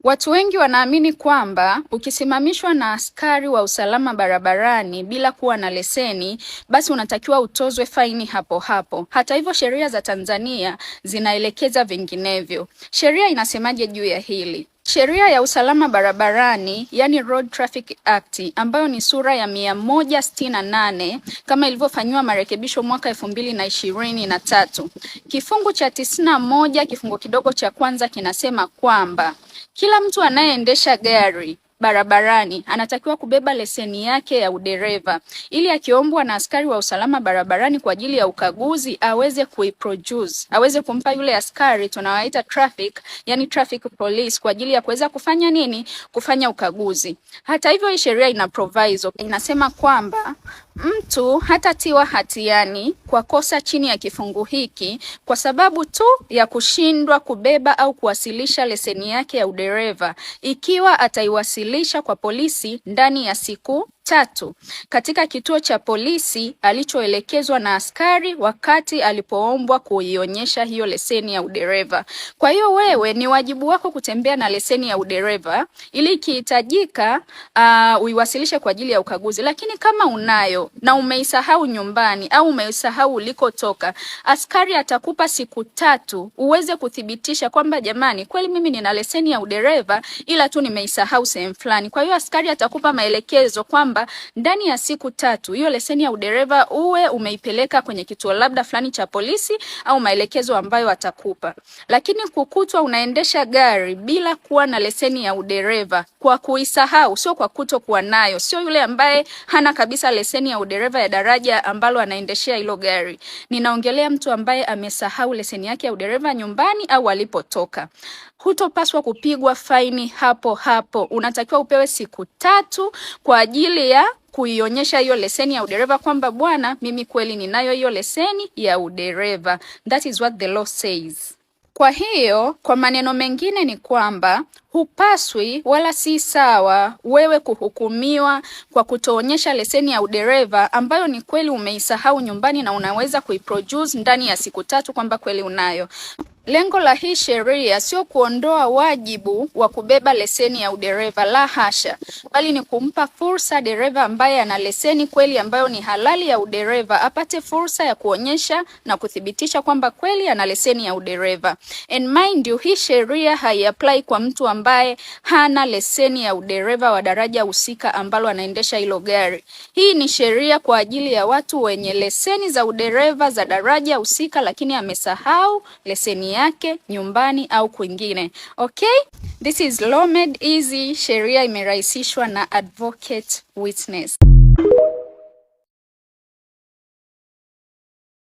Watu wengi wanaamini kwamba ukisimamishwa na askari wa usalama barabarani bila kuwa na leseni, basi unatakiwa utozwe faini hapo hapo. Hata hivyo, sheria za Tanzania zinaelekeza vinginevyo. Sheria inasemaje juu ya hili? Sheria ya usalama barabarani, yani Road Traffic Act, ambayo ni sura ya 168 kama ilivyofanyiwa marekebisho mwaka 2023. Kifungu cha 91 kifungu kidogo cha kwanza kinasema kwamba kila mtu anayeendesha gari barabarani anatakiwa kubeba leseni yake ya udereva ili akiombwa na askari wa usalama barabarani kwa ajili ya ukaguzi aweze kuiproduce, aweze kumpa yule askari tunawaita traffic, yani traffic police, kwa ajili ya kuweza kufanya nini? Kufanya ukaguzi. Hata hivyo, hii sheria ina proviso, inasema kwamba mtu hatatiwa hatiani kwa kosa chini ya kifungu hiki kwa sababu tu ya kushindwa kubeba au kuwasilisha leseni yake ya udereva ikiwa ataiwasilisha kwa polisi ndani ya siku 3 katika kituo cha polisi alichoelekezwa na askari wakati alipoombwa kuionyesha hiyo leseni ya udereva. Kwa hiyo wewe ni wajibu wako kutembea na leseni ya udereva ili ikihitajika uiwasilishe kwa ajili ya ukaguzi. Lakini kama unayo na umeisahau nyumbani au umeisahau ulikotoka, askari atakupa siku 3 uweze kuthibitisha kwamba jamani, kweli mimi nina leseni ya udereva ila tu nimeisahau sehemu fulani. Kwa hiyo askari atakupa maelekezo kwamba ndani ya siku 3 hiyo leseni ya udereva uwe umeipeleka kwenye kituo labda fulani cha polisi au maelekezo ambayo atakupa. Lakini kukutwa unaendesha gari bila kuwa na leseni ya udereva kwa kuisahau, sio kwa kutokuwa nayo, sio yule ambaye hana kabisa leseni ya udereva ya daraja ambalo anaendeshea hilo gari. Ninaongelea mtu ambaye amesahau leseni yake ya udereva nyumbani au alipotoka. Hutopaswa kupigwa faini hapo hapo. Unatakiwa upewe siku 3 kwa ajili ya kuionyesha hiyo leseni ya udereva kwamba bwana, mimi kweli ninayo hiyo leseni ya udereva. That is what the law says. Kwa hiyo, kwa maneno mengine ni kwamba hupaswi wala si sawa wewe kuhukumiwa kwa kutoonyesha leseni ya udereva ambayo ni kweli umeisahau nyumbani na unaweza kuiproduce ndani ya siku 3 kwamba kweli unayo. Lengo la hii sheria sio kuondoa wajibu wa kubeba leseni ya udereva, la hasha, bali ni kumpa fursa dereva ambaye ana leseni kweli ambayo ni halali ya udereva apate fursa ya kuonyesha na kuthibitisha kwamba kweli ana leseni ya udereva. And mind you, hii sheria haiapply kwa mtu ambaye hana leseni ya udereva wa daraja husika ambalo anaendesha hilo gari. Hii ni sheria kwa ajili ya watu wenye leseni za udereva za daraja husika lakini amesahau leseni yake nyumbani au kwingine. Okay? This is Law Made Easy. Sheria imerahisishwa na Advocate Witness.